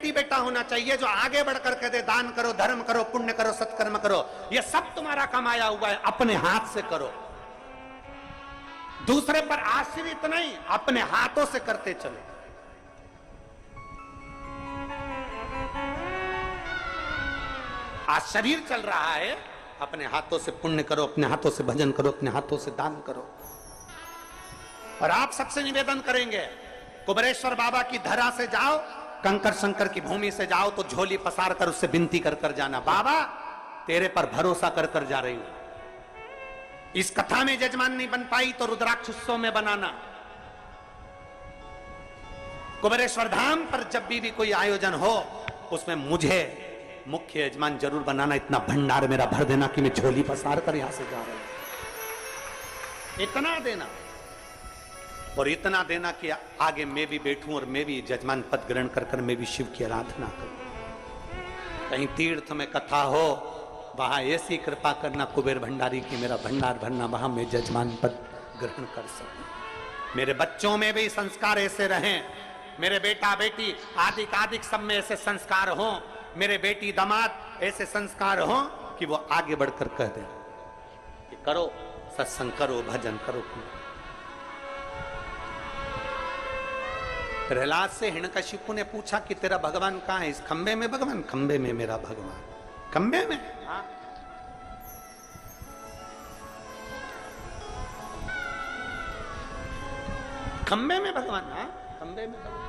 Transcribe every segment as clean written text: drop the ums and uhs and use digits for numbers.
बेटी बेटा होना चाहिए जो आगे बढ़कर कह दे दान करो, धर्म करो, पुण्य करो, सत्कर्म करो। ये सब तुम्हारा कमाया हुआ है, अपने हाथ से करो। दूसरे पर आश्रित नहीं, अपने हाथों से करते चलो। आज शरीर चल रहा है, अपने हाथों से पुण्य करो, अपने हाथों से भजन करो, अपने हाथों से दान करो। और आप सबसे निवेदन करेंगे, कुबेरेश्वर बाबा की धरा से जाओ, कंकर शंकर की भूमि से जाओ तो झोली पसार कर उससे विनती कर कर जाना, बाबा तेरे पर भरोसा कर कर जा रही हूं। इस कथा में जजमान नहीं बन पाई तो रुद्राक्ष उत्सव में बनाना। कुबेरेश्वर धाम पर जब भी कोई आयोजन हो उसमें मुझे मुख्य यजमान जरूर बनाना। इतना भंडार मेरा भर देना कि मैं झोली पसार कर यहां से जा रहा हूं। इतना देना और इतना देना कि आगे मैं भी बैठूं और मैं भी जजमान पद ग्रहण कर कर मैं भी शिव की आराधना करूं। कहीं तीर्थ में कथा हो वहां ऐसी कृपा करना कुबेर भंडारी की मेरा भंडार भरना, वहां मैं जजमान पद ग्रहण कर सकूं। मेरे बच्चों में भी संस्कार ऐसे रहें, मेरे बेटा बेटी आदि आदि सब में ऐसे संस्कार हों, मेरे बेटी दामाद ऐसे संस्कार हों कि वो आगे बढ़कर कह दे कि करो सत्संग, करो भजन, करो। प्रहलाद से हिरण्यकशिपु ने पूछा कि तेरा भगवान कहां है? इस खंबे में भगवान? खंबे में मेरा भगवान। खंबे में? हाँ। खंबे में भगवान? हाँ, खंबे में भगवान।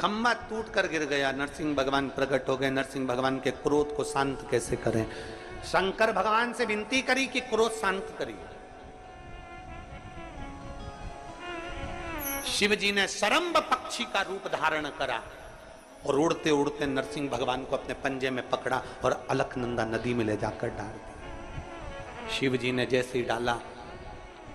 खंबा टूट कर गिर गया, नरसिंह भगवान प्रकट हो गए। नरसिंह भगवान के क्रोध को शांत कैसे करें? शंकर भगवान से विनती करी कि क्रोध शांत करिए। शिव जी ने शरंब पक्षी का रूप धारण करा और उड़ते उड़ते नरसिंह भगवान को अपने पंजे में पकड़ा और अलकनंदा नदी में ले जाकर डाल दिया। शिव जी ने जैसे ही डाला,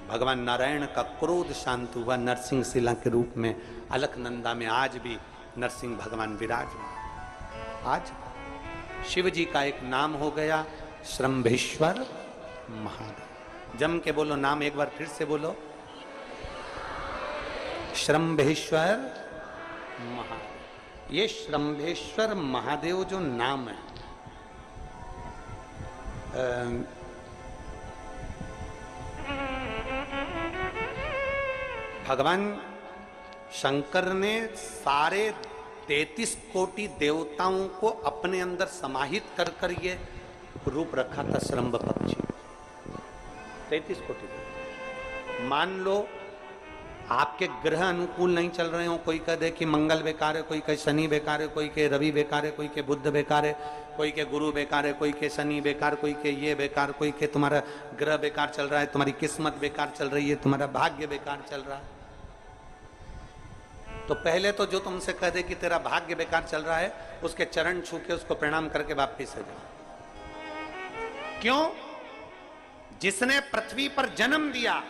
भगवान नारायण का क्रोध शांत हुआ। नरसिंह शिला के रूप में अलकनंदा में आज भी नरसिंह भगवान विराजमान। आज शिव जी का एक नाम हो गया श्रंभेश्वर महादेव। जम के बोलो नाम एक बार फिर से बोलो, श्रंभेश्वर महादेव। ये श्रंभेश्वर महादेव जो नाम है, भगवान शंकर ने सारे 33 कोटि देवताओं को अपने अंदर समाहित कर कर ये रूप रखा था श्रंभ पक्षी। 33 कोटि। मान लो आपके ग्रह अनुकूल नहीं चल रहे हो, कोई कह दे कि मंगल बेकार है, कोई कहे शनि बेकार है, कोई के रवि बेकार है, कोई के बुध बेकार है, कोई के गुरु बेकार है, कोई के शनि बेकार, कोई के ये बेकार, कोई के तुम्हारा ग्रह बेकार चल रहा है, तुम्हारी किस्मत बेकार चल रही है, तुम्हारा भाग्य बेकार चल रहा है। तो पहले तो जो तुमसे कह दे कि तेरा भाग्य बेकार चल रहा है, उसके चरण छू के उसको प्रणाम करके वापिस आ जाओ। क्यों? जिसने पृथ्वी पर जन्म दिया,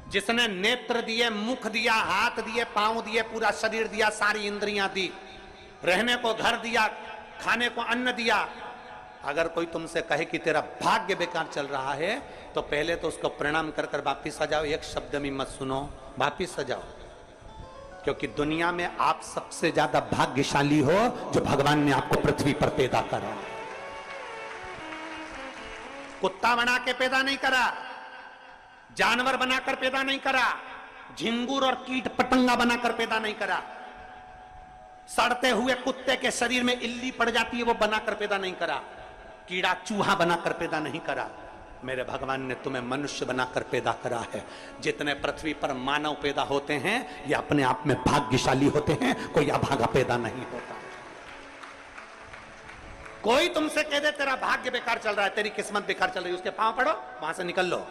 जिसने नेत्र दिए, मुख दिया, हाथ दिए, पांव दिए, पूरा शरीर दिया, सारी इंद्रियां दी, रहने को घर दिया, खाने को अन्न दिया, अगर कोई तुमसे कहे कि तेरा भाग्य बेकार चल रहा है तो पहले तो उसको प्रणाम कर कर वापिस आ जाओ। एक शब्द में मत सुनो, वापिस आ जाओ। क्योंकि दुनिया में आप सबसे ज्यादा भाग्यशाली हो जो भगवान ने आपको पृथ्वी पर पैदा करा। कुत्ता बना के पैदा नहीं करा, जानवर बनाकर पैदा नहीं करा, झिंगुर और कीट पतंगा बनाकर पैदा नहीं करा, सड़ते हुए कुत्ते के शरीर में इल्ली पड़ जाती है वो बनाकर पैदा नहीं करा, कीड़ा चूहा बनाकर पैदा नहीं करा। मेरे भगवान ने तुम्हें मनुष्य बनाकर पैदा करा है। जितने पृथ्वी पर मानव पैदा होते हैं ये अपने आप में भाग्यशाली होते हैं, कोई अभागा पैदा नहीं होता। कोई तुमसे कह दे तेरा भाग्य बेकार चल रहा है, तेरी किस्मत बेकार चल रही है, उसके पांव पड़ो, वहां से निकल लो,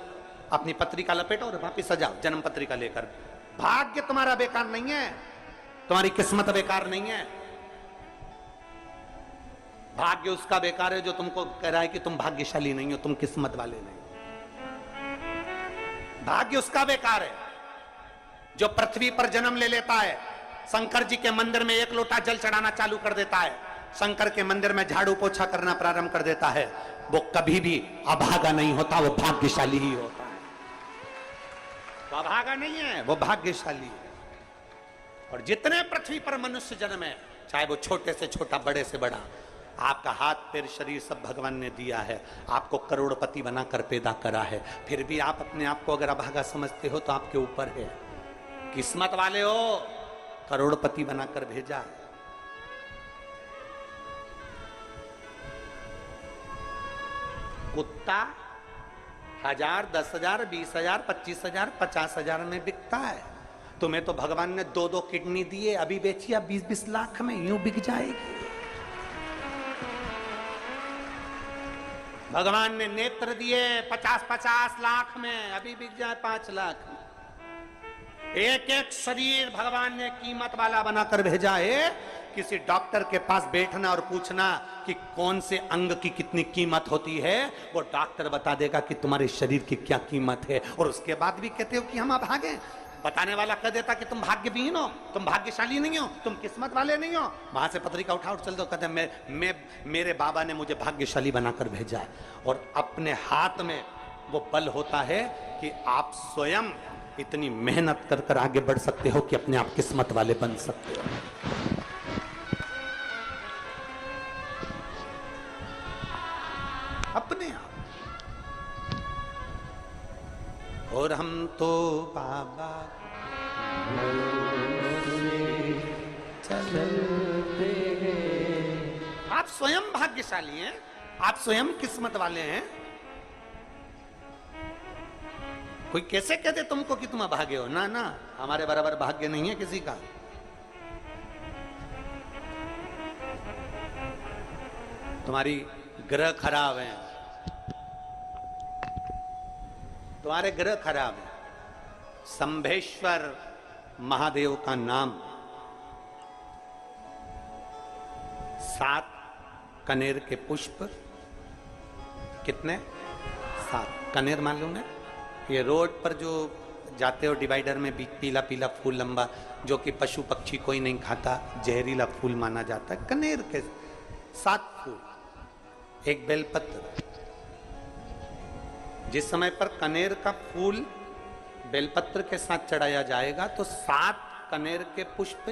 अपनी पत्रिका लपेटो और वापिस सजाओ जन्म पत्रिका लेकर। भाग्य तुम्हारा बेकार नहीं है, तुम्हारी किस्मत बेकार नहीं है। भाग्य उसका बेकार है जो तुमको कह रहा है कि तुम भाग्यशाली नहीं हो, तुम किस्मत वाले नहीं। भाग्य उसका बेकार है जो पृथ्वी पर जन्म ले लेता है, शंकर जी के मंदिर में 1 लोटा जल चढ़ाना चालू कर देता है, शंकर के मंदिर में झाड़ू पोछा करना प्रारंभ कर देता है, वो कभी भी अभागा नहीं होता, वो भाग्यशाली ही होता है। वो अभागा नहीं है, वो भाग्यशाली है। और जितने पृथ्वी पर मनुष्य जन्म है, चाहे वो छोटे से छोटा बड़े से बड़ा, आपका हाथ पैर शरीर सब भगवान ने दिया है, आपको करोड़पति बनाकर पैदा करा है, फिर भी आप अपने आप को अगर अभागा समझते हो तो आपके ऊपर है। किस्मत वाले हो, करोड़पति बनाकर भेजा है। कुत्ता 1000, 10,000, 20,000, 25,000, 50,000 में बिकता है। तुम्हें तो भगवान ने 2-2 किडनी दिए, अभी बेचिए 20-20 लाख में, यूं बिक जाएगी। भगवान ने नेत्र दिए 50-50 लाख में, अभी बिक जाए 5 लाख में। एक एक शरीर भगवान ने कीमत वाला बनाकर भेजा है। किसी डॉक्टर के पास बैठना और पूछना कि कौन से अंग की कितनी कीमत होती है, वो डॉक्टर बता देगा कि तुम्हारे शरीर की क्या कीमत है। और उसके बाद भी कहते हो कि हम अभागे। बताने वाला कह देता कि तुम भाग्यहीन हो, तुम भाग्यशाली नहीं हो, तुम किस्मत वाले नहीं हो। वहां से पत्रिका उठाओ चल दो, कहते मेरे बाबा ने मुझे भाग्यशाली बनाकर भेजा है। और अपने हाथ में वो बल होता है कि आप स्वयं इतनी मेहनत कर कर आगे बढ़ सकते हो कि अपने आप किस्मत वाले बन सकते हो। अपने आप। और हम तो बाबा चलते हैं। आप स्वयं भाग्यशाली हैं, आप स्वयं किस्मत वाले हैं। कोई कैसे कहते तुमको कि तुम अभागे हो? ना ना, हमारे बराबर भाग्य नहीं है किसी का। तुम्हारी ग्रह खराब है, तुम्हारे ग्रह खराब है। संभेश्वर महादेव का नाम 7 कनेर के पुष्प, कितने? 7 कनेर मालूम है? ये रोड पर जो जाते हो डिवाइडर में पीला पीला फूल लंबा, जो कि पशु पक्षी कोई नहीं खाता, जहरीला फूल माना जाता है। कनेर के 7 फूल, एक बेलपत्र। जिस समय पर कनेर का फूल बेलपत्र के साथ चढ़ाया जाएगा तो 7 कनेर के पुष्प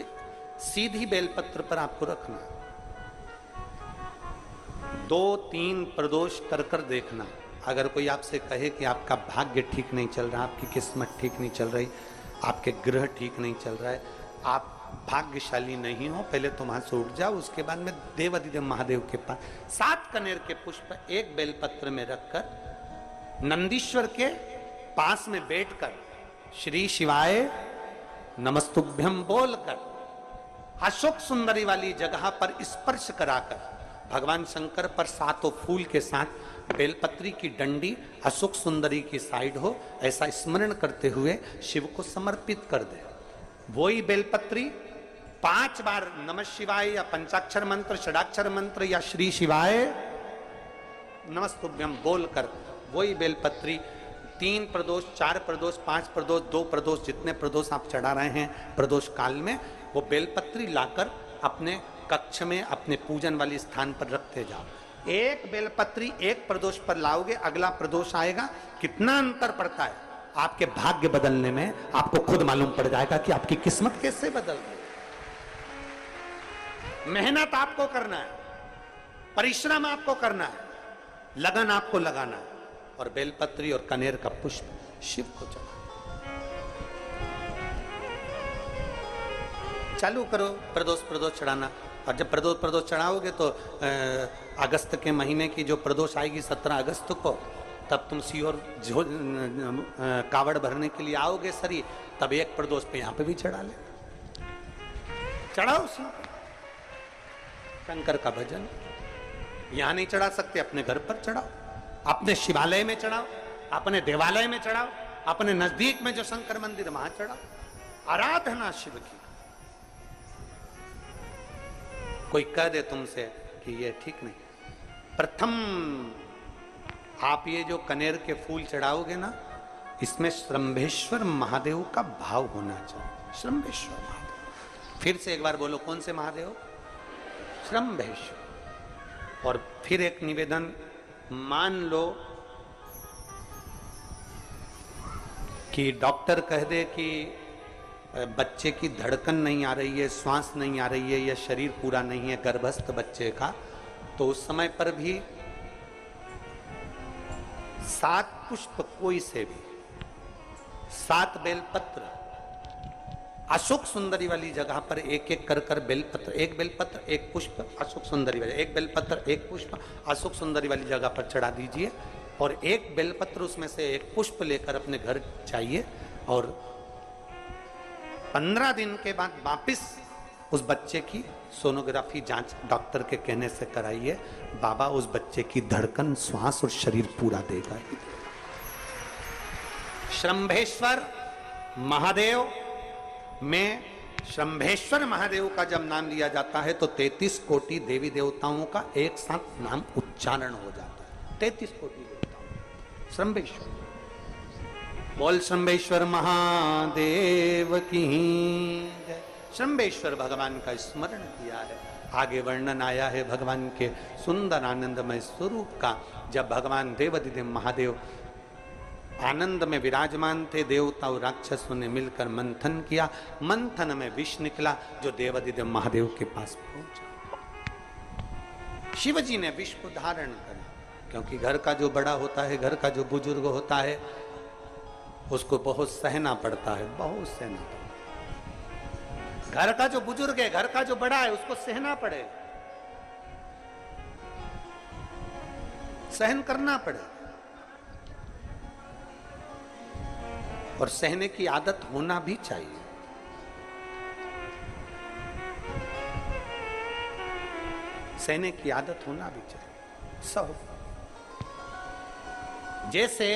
सीधी बेलपत्र पर आपको रखना। 2-3 प्रदोष कर कर देखना। अगर कोई आपसे कहे कि आपका भाग्य ठीक नहीं चल रहा, आपकी किस्मत ठीक नहीं चल रही, आपके ग्रह ठीक नहीं चल रहा है, आप भाग्यशाली नहीं हो, पहले तो वहां से उठ जाओ। उसके बाद में देवाधिदेव महादेव के पास 7 कनेर के पुष्प एक बेलपत्र में रखकर नंदीश्वर के पास में बैठकर श्री शिवाय नमस्तुभ्यम बोलकर अशोक सुंदरी वाली जगह पर स्पर्श कराकर भगवान शंकर पर 7 फूल के साथ बेलपत्री की डंडी अशोक सुंदरी की साइड हो, ऐसा स्मरण करते हुए शिव को समर्पित कर दे। वही बेलपत्री 5 बार नमः शिवाय या पंचाक्षर मंत्र, षडाक्षर मंत्र या श्री शिवाय नमस्तुभ्यम बोलकर वही बेलपत्री 3 प्रदोष, 4 प्रदोष, 5 प्रदोष, 2 प्रदोष, जितने प्रदोष आप चढ़ा रहे हैं प्रदोष काल में, वो बेलपत्री लाकर अपने कक्ष में अपने पूजन वाले स्थान पर रखते जाओ। एक बेलपत्री एक प्रदोष पर लाओगे, अगला प्रदोष आएगा, कितना अंतर पड़ता है आपके भाग्य बदलने में, आपको खुद मालूम पड़ जाएगा कि आपकी किस्मत कैसे बदल रही। मेहनत आपको करना है, परिश्रम आपको करना है, लगन आपको लगाना है, और बेलपत्री और कनेर का पुष्प शिव को चढ़ा। चालू करो प्रदोष चढ़ाना। और जब प्रदोष चढ़ाओगे तो अगस्त के महीने की जो प्रदोष आएगी 17 अगस्त को, तब तुम सीहोर कावड़ भरने के लिए आओगे सरी, तब एक प्रदोष पे यहां पे भी चढ़ा ले, चढ़ाओ शंकर का भजन। यहां नहीं चढ़ा सकते, अपने घर पर चढ़ाओ, अपने शिवालय में चढ़ाओ, अपने देवालय में चढ़ाओ, अपने नजदीक में जो शंकर मंदिर वहां चढ़ाओ। आराधना शिव की। कोई कह दे तुमसे कि ये ठीक नहीं, प्रथम आप ये जो कनेर के फूल चढ़ाओगे ना, इसमें श्रंभेश्वर महादेव का भाव होना चाहिए। श्रंभेश्वर महादेव, फिर से एक बार बोलो, कौन से महादेव? श्रंभेश्वर। और फिर एक निवेदन, मान लो कि डॉक्टर कह दे कि बच्चे की धड़कन नहीं आ रही है, श्वास नहीं आ रही है, या शरीर पूरा नहीं है गर्भस्थ बच्चे का, तो उस समय पर भी 7 पुष्प कोई से भी, 7 बेलपत्र, अशोक सुंदरी वाली जगह पर एक एक कर बेलपत्र, एक बेलपत्र एक पुष्प अशोक सुंदरी वाली, एक बेलपत्र एक पुष्प अशोक सुंदरी वाली जगह पर चढ़ा दीजिए, और एक बेलपत्र उसमें से एक पुष्प लेकर अपने घर जाइए, और 15 दिन के बाद वापिस उस बच्चे की सोनोग्राफी जांच डॉक्टर के कहने से कराइए। बाबा उस बच्चे की धड़कन, श्वास और शरीर पूरा देगा ही। श्रंभेश्वर महादेव में, श्रंभेश्वर महादेव का जब नाम लिया जाता है तो 33 कोटि देवी देवताओं का एक साथ नाम उच्चारण हो जाता है। 33 कोटि देवताओं, श्रंभेश्वर। बोल श्रंभेश्वर महादेव की जय। श्रंभेश्वर भगवान का स्मरण किया है। आगे वर्णन आया है भगवान के सुंदर आनंदमय स्वरूप का। जब भगवान देवाधिदेव महादेव आनंद में विराजमान थे, देवता और राक्षसों ने मिलकर मंथन किया, मंथन में विष निकला जो देवाधिदेव महादेव के पास पहुंचा। शिव जी ने विष को धारण कर, क्योंकि घर का जो बड़ा होता है, घर का जो बुजुर्ग होता है, उसको बहुत सहना पड़ता है, बहुत सहना पड़ता है। घर का जो बुजुर्ग है, घर का जो बड़ा है, उसको सहना पड़े, सहन करना पड़े, और सहने की आदत होना भी चाहिए। सहने की आदत होना भी चाहिए। सहो जैसे